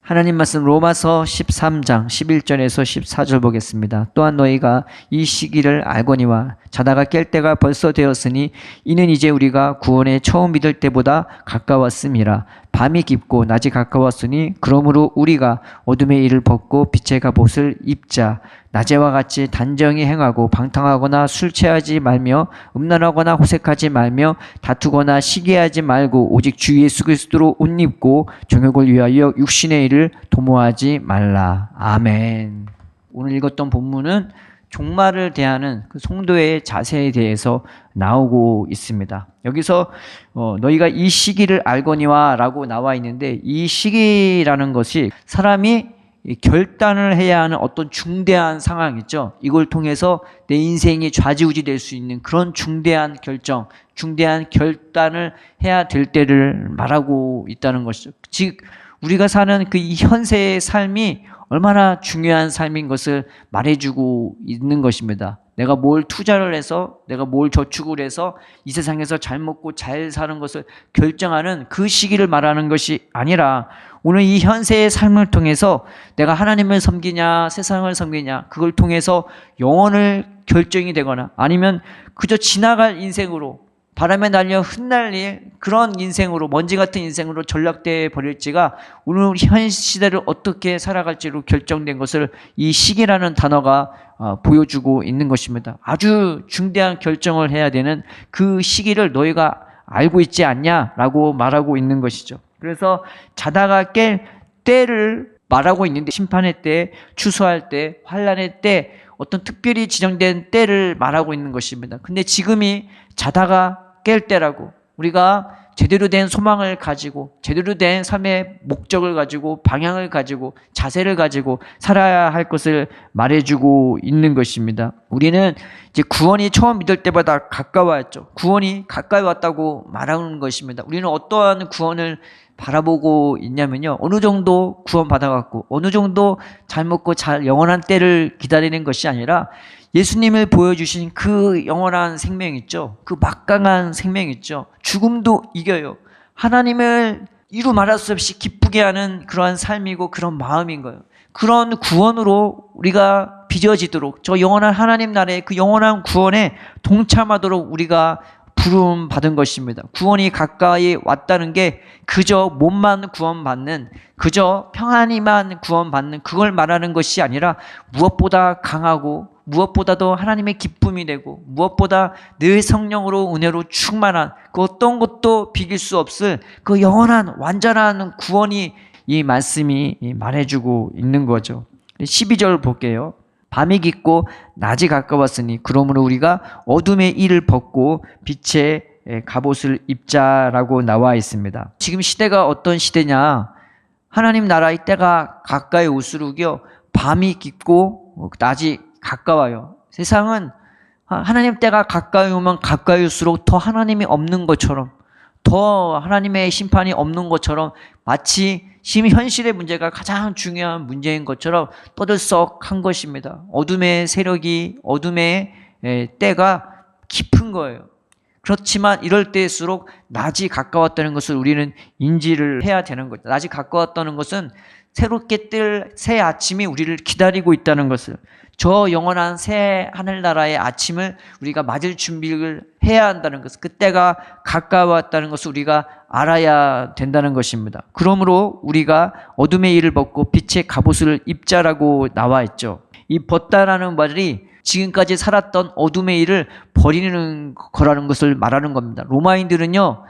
하나님 말씀 로마서 13장 11절에서 14절 보겠습니다. 또한 너희가 이 시기를 알거니와 자다가 깰 때가 벌써 되었으니 이는 이제 우리가 구원에 처음 믿을 때보다 가까웠음이라. 밤이 깊고 낮이 가까웠으니 그러므로 우리가 어둠의 일을 벗고 빛의 갑옷을 입자. 낮에와 같이 단정히 행하고 방탕하거나 술 취하지 말며 음란하거나 호색하지 말며 다투거나 시기하지 말고 오직 주 예수 그리스도로 옷 입고 정욕을 위하여 육신의 일을 도모하지 말라. 아멘. 오늘 읽었던 본문은 종말을 대하는 그 성도의 자세에 대해서 나오고 있습니다. 여기서 너희가 이 시기를 알거니와 라고 나와 있는데, 이 시기라는 것이 사람이 결단을 해야 하는 어떤 중대한 상황 있죠. 이걸 통해서 내 인생이 좌지우지 될 수 있는 그런 중대한 결정, 중대한 결단을 해야 될 때를 말하고 있다는 것이죠. 즉 우리가 사는 그 현세의 삶이 얼마나 중요한 삶인 것을 말해주고 있는 것입니다. 내가 뭘 투자를 해서, 내가 뭘 저축을 해서 이 세상에서 잘 먹고 잘 사는 것을 결정하는 그 시기를 말하는 것이 아니라, 오늘 이 현세의 삶을 통해서 내가 하나님을 섬기냐 세상을 섬기냐, 그걸 통해서 영혼을 결정이 되거나 아니면 그저 지나갈 인생으로 바람에 날려 흩날릴 그런 인생으로, 먼지 같은 인생으로 전락돼 버릴지가 오늘 현 시대를 어떻게 살아갈지로 결정된 것을 이 시기라는 단어가 보여주고 있는 것입니다. 아주 중대한 결정을 해야 되는 그 시기를 너희가 알고 있지 않냐라고 말하고 있는 것이죠. 그래서 자다가 깰 때를 말하고 있는데, 심판의 때, 추수할 때, 환난의 때, 어떤 특별히 지정된 때를 말하고 있는 것입니다. 근데 지금이 자다가 깰 때라고, 우리가 제대로 된 소망을 가지고 제대로 된 삶의 목적을 가지고 방향을 가지고 자세를 가지고 살아야 할 것을 말해주고 있는 것입니다. 우리는 이제 구원이 처음 믿을 때보다 가까워졌죠. 구원이 가까이 왔다고 말하는 것입니다. 우리는 어떠한 구원을 바라보고 있냐면요, 어느 정도 구원 받아갖고 어느 정도 잘 먹고 잘 영원한 때를 기다리는 것이 아니라, 예수님을 보여주신 그 영원한 생명 있죠, 그 막강한 생명 있죠, 죽음도 이겨요. 하나님을 이루 말할 수 없이 기쁘게 하는 그러한 삶이고 그런 마음인 거예요. 그런 구원으로 우리가 빚어지도록, 저 영원한 하나님 나라의 그 영원한 구원에 동참하도록 우리가 부름 받은 것입니다. 구원이 가까이 왔다는 게 그저 몸만 구원받는, 그저 평안히만 구원받는 그걸 말하는 것이 아니라, 무엇보다 강하고 무엇보다도 하나님의 기쁨이 되고 무엇보다 늘 성령으로 은혜로 충만한 그 어떤 것도 비길 수 없을 그 영원한 완전한 구원이 이 말씀이 말해주고 있는 거죠. 12절 볼게요. 밤이 깊고 낮이 가까웠으니 그러므로 우리가 어둠의 일을 벗고 빛의 갑옷을 입자라고 나와 있습니다. 지금 시대가 어떤 시대냐? 하나님 나라의 때가 가까이 올수록요, 밤이 깊고 낮이 가까워요. 세상은 하나님 때가 가까이 오면 가까이 올수록 더 하나님이 없는 것처럼, 더 하나님의 심판이 없는 것처럼, 마치 지금 현실의 문제가 가장 중요한 문제인 것처럼 떠들썩한 것입니다. 어둠의 세력이, 어둠의 때가 깊은 거예요. 그렇지만 이럴 때일수록 낮이 가까웠다는 것을 우리는 인지를 해야 되는 거죠. 낮이 가까웠다는 것은 새롭게 뜰 새 아침이 우리를 기다리고 있다는 것을, 저 영원한 새 하늘나라의 아침을 우리가 맞을 준비를 해야 한다는 것을, 그때가 가까웠다는 것을 우리가 알아야 된다는 것입니다. 그러므로 우리가 어둠의 일을 벗고 빛의 갑옷을 입자라고 나와 있죠. 이 벗다라는 말이 지금까지 살았던 어둠의 일을 버리는 거라는 것을 말하는 겁니다. 로마인들은요,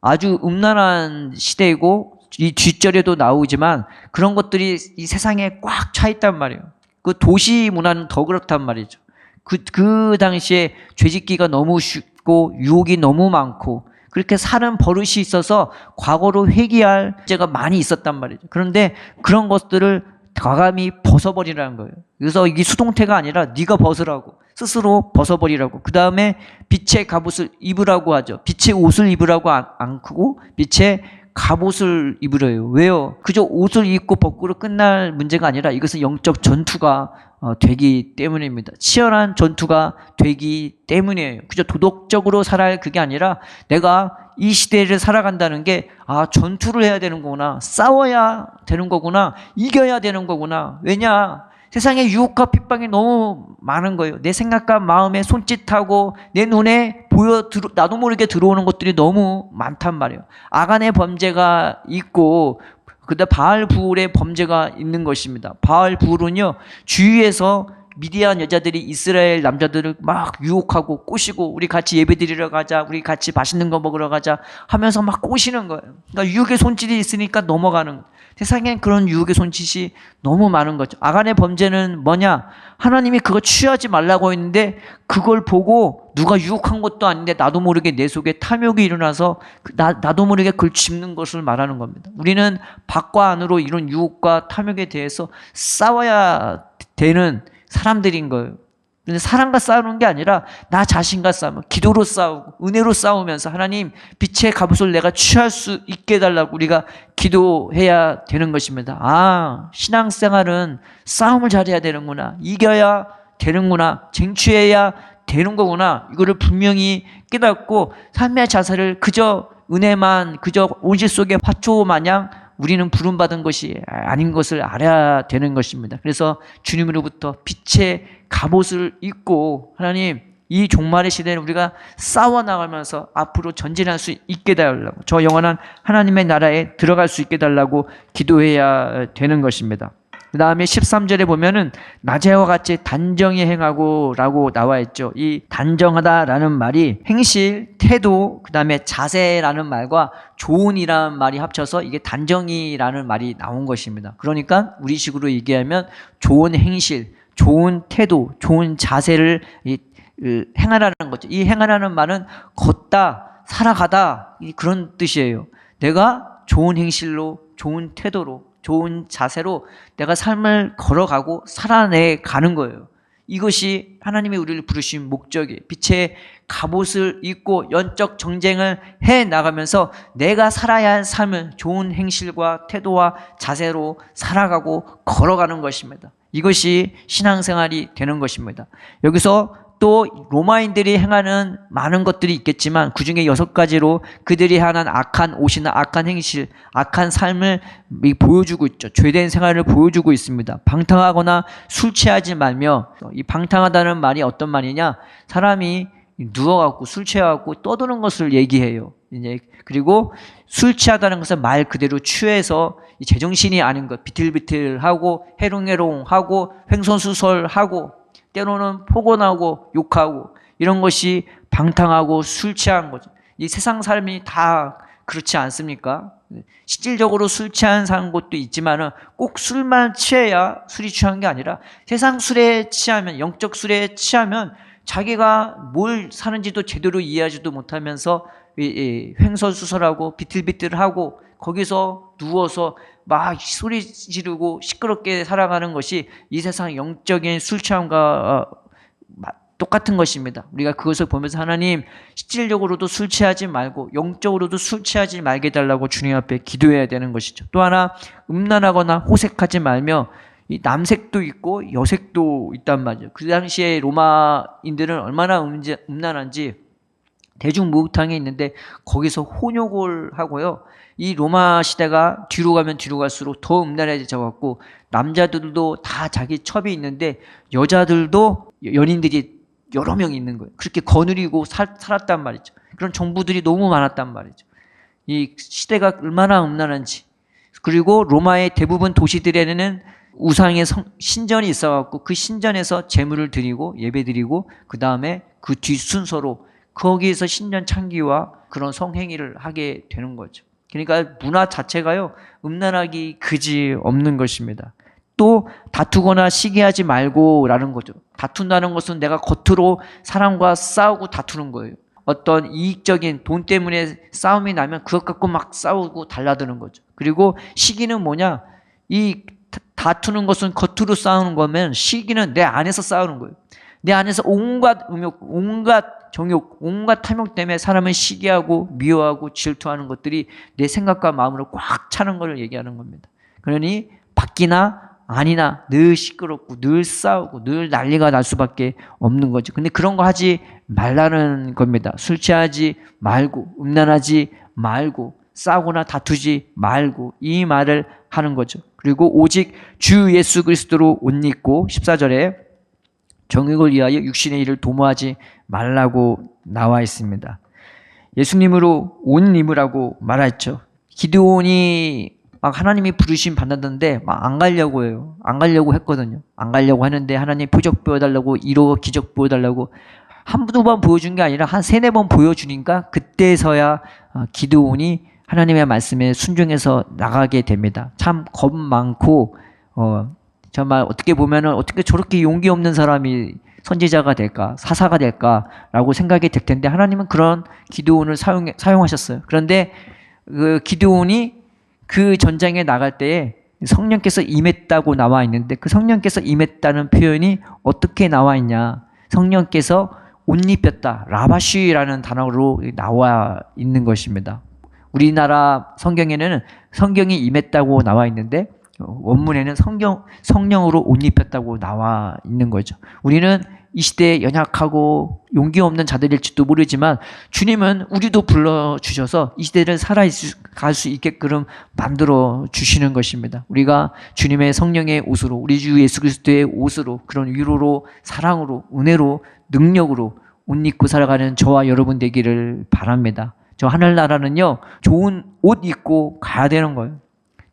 아주 음란한 시대이고 이 뒷절에도 나오지만 그런 것들이 이 세상에 꽉 차 있단 말이에요. 그 도시 문화는 더 그렇단 말이죠. 그 당시에 죄짓기가 너무 쉽고 유혹이 너무 많고 그렇게 사는 버릇이 있어서 과거로 회귀할 죄가 많이 있었단 말이죠. 그런데 그런 것들을 과감히 벗어버리라는 거예요. 그래서 이게 수동태가 아니라 네가 벗으라고, 스스로 벗어버리라고. 그 다음에 빛의 갑옷을 입으라고 하죠. 빛의 옷을 입으라고 안 크고 빛의 갑옷을 입으래요. 왜요? 그저 옷을 입고 벗고로 끝날 문제가 아니라 이것은 영적 전투가 되기 때문입니다. 치열한 전투가 되기 때문이에요. 그저 도덕적으로 살아야 할 그게 아니라 내가 이 시대를 살아간다는 게 전투를 해야 되는 거구나. 싸워야 되는 거구나. 이겨야 되는 거구나. 왜냐? 세상에 유혹과 핍박이 너무 많은 거예요. 내 생각과 마음에 손짓하고 내 눈에 나도 모르게 들어오는 것들이 너무 많단 말이에요. 아간의 범죄가 있고 그다음 바알부울의 범죄가 있는 것입니다. 바알부울은요, 주위에서 미디안 여자들이 이스라엘 남자들을 막 유혹하고 꼬시고 우리 같이 예배드리러 가자, 우리 같이 맛있는 거 먹으러 가자 하면서 막 꼬시는 거예요. 그러니까 유혹의 손짓이 있으니까 넘어가는 거예요. 세상엔 그런 유혹의 손짓이 너무 많은 거죠. 아간의 범죄는 뭐냐? 하나님이 그거 취하지 말라고 했는데 그걸 보고 누가 유혹한 것도 아닌데 나도 모르게 내 속에 탐욕이 일어나서 나도 모르게 그걸 짚는 것을 말하는 겁니다. 우리는 밖과 안으로 이런 유혹과 탐욕에 대해서 싸워야 되는 사람들인 거예요. 근데 사람과 싸우는 게 아니라 나 자신과 싸우고 기도로 싸우고 은혜로 싸우면서 하나님 빛의 갑옷을 내가 취할 수 있게 해달라고 우리가 기도해야 되는 것입니다. 신앙생활은 싸움을 잘해야 되는구나. 이겨야 되는구나. 쟁취해야 되는 거구나. 이거를 분명히 깨닫고 삶의 자세를 그저 은혜만 그저 온실 속의 화초 마냥 우리는 부름받은 것이 아닌 것을 알아야 되는 것입니다. 그래서 주님으로부터 빛의 갑옷을 입고 하나님 이 종말의 시대는 우리가 싸워나가면서 앞으로 전진할 수 있게 해달라고, 저 영원한 하나님의 나라에 들어갈 수 있게 해달라고 기도해야 되는 것입니다. 그 다음에 13절에 보면은 낮에와 같이 단정히 행하고 라고 나와 있죠. 이 단정하다라는 말이 행실, 태도, 그 다음에 자세라는 말과 조언이라는 말이 합쳐서 이게 단정이라는 말이 나온 것입니다. 그러니까 우리식으로 얘기하면 좋은 행실, 좋은 태도, 좋은 자세를 행하라는 거죠. 이 행하라는 말은 걷다, 살아가다 그런 뜻이에요. 내가 좋은 행실로, 좋은 태도로, 좋은 자세로 내가 삶을 걸어가고 살아내가는 거예요. 이것이 하나님이 우리를 부르신 목적이에요. 빛의 갑옷을 입고 영적 정쟁을 해나가면서 내가 살아야 할 삶을 좋은 행실과 태도와 자세로 살아가고 걸어가는 것입니다. 이것이 신앙생활이 되는 것입니다. 여기서 또 로마인들이 행하는 많은 것들이 있겠지만 그중에 6가지로 그들이 하는 악한 옷이나 악한 행실, 악한 삶을 보여주고 있죠. 죄된 생활을 보여주고 있습니다. 방탕하거나 술 취하지 말며, 이 방탕하다는 말이 어떤 말이냐? 사람이 누워갖고 술 취해갖고 떠드는 것을 얘기해요. 그리고 술 취하다는 것은 말 그대로 취해서 제정신이 아닌 것, 비틀비틀하고 해롱해롱하고 횡설수설하고 때로는 포건하고 욕하고 이런 것이 방탕하고 술 취한 거죠. 이 세상 삶이 다 그렇지 않습니까? 실질적으로 술 취한 사는 것도 있지만은 꼭 술만 취해야 술이 취한 게 아니라 세상 술에 취하면, 영적 술에 취하면 자기가 뭘 사는지도 제대로 이해하지도 못하면서 횡설수설하고 비틀비틀하고 거기서 누워서 막 소리 지르고 시끄럽게 살아가는 것이 이 세상 영적인 술 취함과 똑같은 것입니다. 우리가 그것을 보면서 하나님 실질적으로도 술 취하지 말고 영적으로도 술 취하지 말게 해달라고 주님 앞에 기도해야 되는 것이죠. 또 하나 음란하거나 호색하지 말며, 이 남색도 있고 여색도 있단 말이죠. 그 당시에 로마인들은 얼마나 음란한지 대중목욕탕에 있는데 거기서 혼욕을 하고요. 이 로마 시대가 뒤로 가면 뒤로 갈수록 더 음란해져 갖고 남자들도 다 자기 첩이 있는데 여자들도 연인들이 여러 명 있는 거예요. 그렇게 거느리고 살았단 말이죠. 그런 정부들이 너무 많았단 말이죠. 이 시대가 얼마나 음란한지. 그리고 로마의 대부분 도시들에는 우상의 신전이 있어 갖고 그 신전에서 제물을 드리고 예배드리고 그 다음에 그 뒤 순서로 거기에서 신전 창기와 그런 성행위를 하게 되는 거죠. 그러니까 문화 자체가요, 음란하기 그지 없는 것입니다. 또 다투거나 시기하지 말고 라는 거죠. 다툰다는 것은 내가 겉으로 사람과 싸우고 다투는 거예요. 어떤 이익적인 돈 때문에 싸움이 나면 그것 갖고 막 싸우고 달라드는 거죠. 그리고 시기는 뭐냐? 이 다투는 것은 겉으로 싸우는 거면 시기는 내 안에서 싸우는 거예요. 내 안에서 온갖 음욕, 온갖 정욕, 온갖 탐욕 때문에 사람은 시기하고 미워하고 질투하는 것들이 내 생각과 마음으로 꽉 차는 것을 얘기하는 겁니다. 그러니 밖이나 아니나 늘 시끄럽고 늘 싸우고 늘 난리가 날 수밖에 없는 거죠. 근데 그런 거 하지 말라는 겁니다. 술 취하지 말고 음란하지 말고 싸우거나 다투지 말고 이 말을 하는 거죠. 그리고 오직 주 예수 그리스도로 옷 입고 14절에 정욕을 위하여 육신의 일을 도모하지 말라고 나와 있습니다. 예수님으로 옷 입으라고 말했죠. 기드온이 막 하나님이 부르심 받았는데 막 안 가려고 해요. 안 가려고 했거든요. 안 가려고 하는데 하나님 표적 보여달라고, 이로 기적 보여달라고 한두 번 보여준 게 아니라 한 3-4번 보여주니까 그때서야 기드온이 하나님의 말씀에 순종해서 나가게 됩니다. 참 겁 많고 정말 어떻게 보면은 어떻게 저렇게 용기 없는 사람이 선지자가 될까, 사사가 될까라고 생각이 될 텐데 하나님은 그런 기드온을 사용하셨어요. 그런데 그 기드온이 그 전장에 나갈 때에 성령께서 임했다고 나와 있는데 그 성령께서 임했다는 표현이 어떻게 나와 있냐? 성령께서 옷 입혔다, 라바쉬라는 단어로 나와 있는 것입니다. 우리나라 성경에는 성경이 임했다고 나와 있는데 원문에는 성령으로 옷 입혔다고 나와 있는 거죠. 우리는 이 시대에 연약하고 용기 없는 자들일지도 모르지만 주님은 우리도 불러주셔서 이 시대를 살아갈 수 있게끔 만들어 주시는 것입니다. 우리가 주님의 성령의 옷으로, 우리 주 예수 그리스도의 옷으로, 그런 위로로, 사랑으로, 은혜로, 능력으로 옷 입고 살아가는 저와 여러분 되기를 바랍니다. 저 하늘나라는요, 좋은 옷 입고 가야 되는 거예요.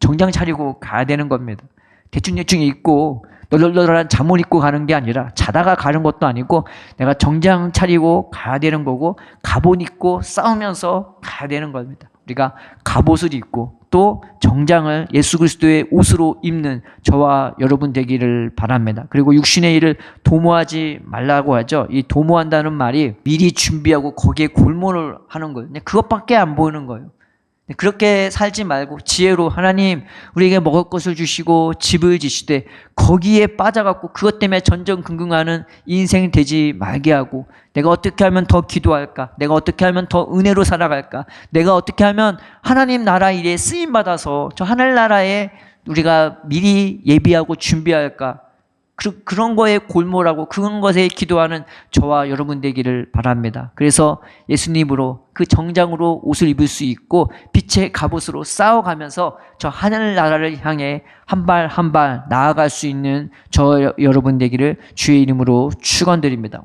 정장 차리고 가야 되는 겁니다. 대충 입고 널널널한 잠옷 입고 가는 게 아니라 자다가 가는 것도 아니고 내가 정장 차리고 가야 되는 거고 갑옷 입고 싸우면서 가야 되는 겁니다. 우리가 갑옷을 입고 또 정장을 예수 그리스도의 옷으로 입는 저와 여러분 되기를 바랍니다. 그리고 육신의 일을 도모하지 말라고 하죠. 이 도모한다는 말이 미리 준비하고 거기에 골몰을 하는 거예요. 그것밖에 안 보이는 거예요. 그렇게 살지 말고 지혜로 하나님 우리에게 먹을 것을 주시고 집을 지시되 거기에 빠져갖고 그것 때문에 전전긍긍하는 인생 되지 말게 하고 내가 어떻게 하면 더 기도할까? 내가 어떻게 하면 더 은혜로 살아갈까? 내가 어떻게 하면 하나님 나라 일에 쓰임받아서 저 하늘나라에 우리가 미리 예비하고 준비할까? 그런 거에 골몰하고 그런 것에 기도하는 저와 여러분 되기를 바랍니다. 그래서 예수님으로 그 정장으로 옷을 입을 수 있고 빛의 갑옷으로 싸워가면서 저 하늘나라를 향해 한 발 한 발 나아갈 수 있는 저 여러분 되기를 주의 이름으로 축원드립니다.